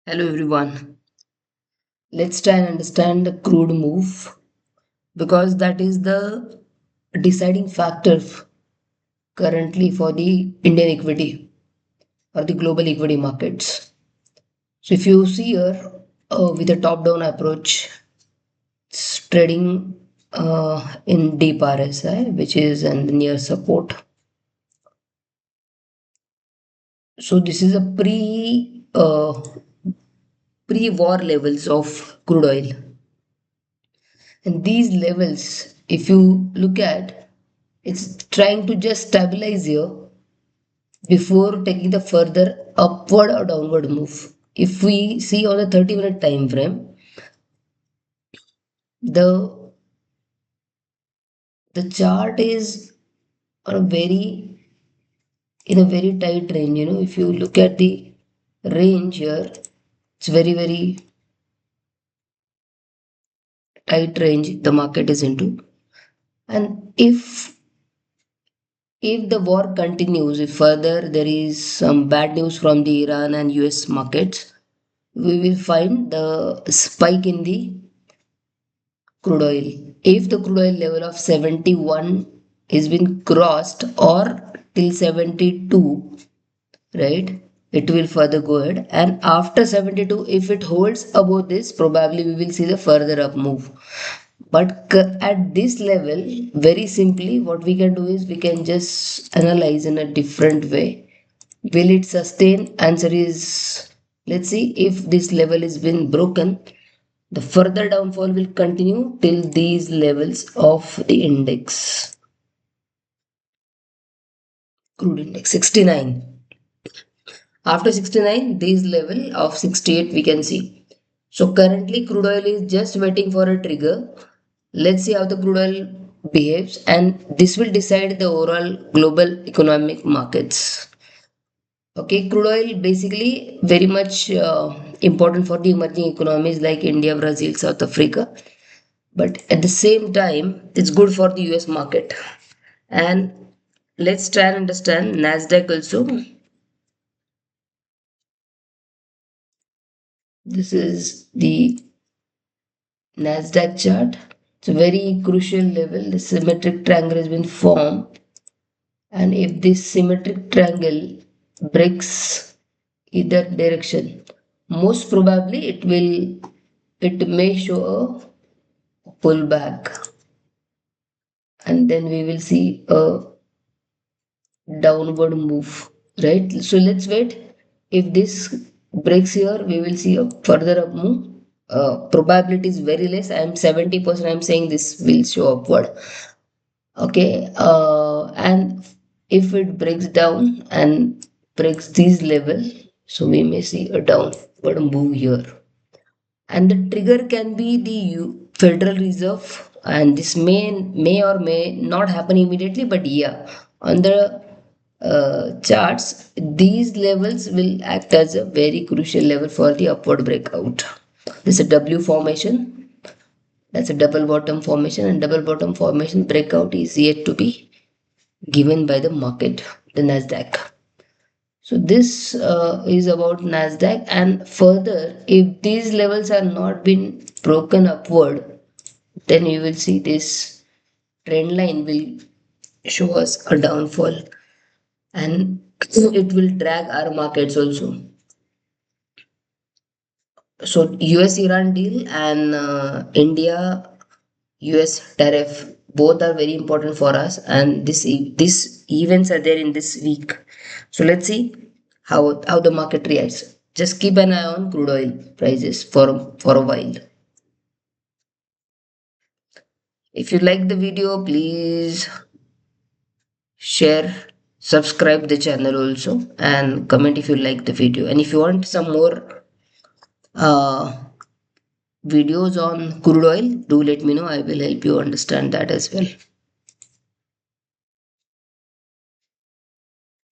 Hello everyone. Let's try and understand the crude move because that is the deciding factor currently for the Indian equity or the global equity markets. So if you see here with a top-down approach, it's trading in deep RSI, which is in the near support. So this is a pre-war levels of crude oil, and these levels, if you look at, it's trying to just stabilize here before taking the further upward or downward move. If we see on the 30-minute time frame, the the chart is on a very in a very tight range. If you look at the range here, it's very tight range the market is into. And if the war continues, if further there is some bad news from the Iran and US markets, we will find the spike in the crude oil. If the crude oil level of 71 is been crossed or till 72, right, it will further go ahead. And after 72, if it holds above this, probably we will see the further up move. But at this level, very simply, what we can do is we can just analyze in a different way. Will it sustain? Answer is, let's see. If this level has been broken, the further downfall will continue till these levels of the index, crude index 69. After 69, this level of 68 we can see. So currently crude oil is just waiting for a trigger. Let's see how the crude oil behaves, and this will decide the overall global economic markets. Okay, crude oil basically very much important for the emerging economies like India, Brazil, South Africa. But at the same time, it's good for the US market. And let's try and understand Nasdaq also. This is the Nasdaq chart. It's a very crucial level. The symmetric triangle has been formed, and if this symmetric triangle breaks either direction, most probably it may show a pullback, and then we will see a downward move, right? So let's wait. If this breaks here, we will see a further up move. Probability is very less. I am 70%. I am saying this will show upward. Okay. And if it breaks down and breaks this level, so we may see a downward move here. And the trigger can be the Federal Reserve, and this may or may not happen immediately, but yeah, on the charts, these levels will act as a very crucial level for the upward breakout. This is a W formation. That's a double bottom formation, and double bottom formation breakout is yet to be given by the market, the Nasdaq. So this is about Nasdaq, and further, if these levels are not been broken upward, then you will see this trend line will show us a downfall, and it will drag our markets also. So US Iran deal and India US tariff, both are very important for us, and this events are there in this week. So let's see how the market reacts. Just keep an eye on crude oil prices for a while. If you like the video, please share, subscribe the channel also, and comment if you like the video. And if you want some more uh, videos on crude oil, do let me know. I will help you understand that as well.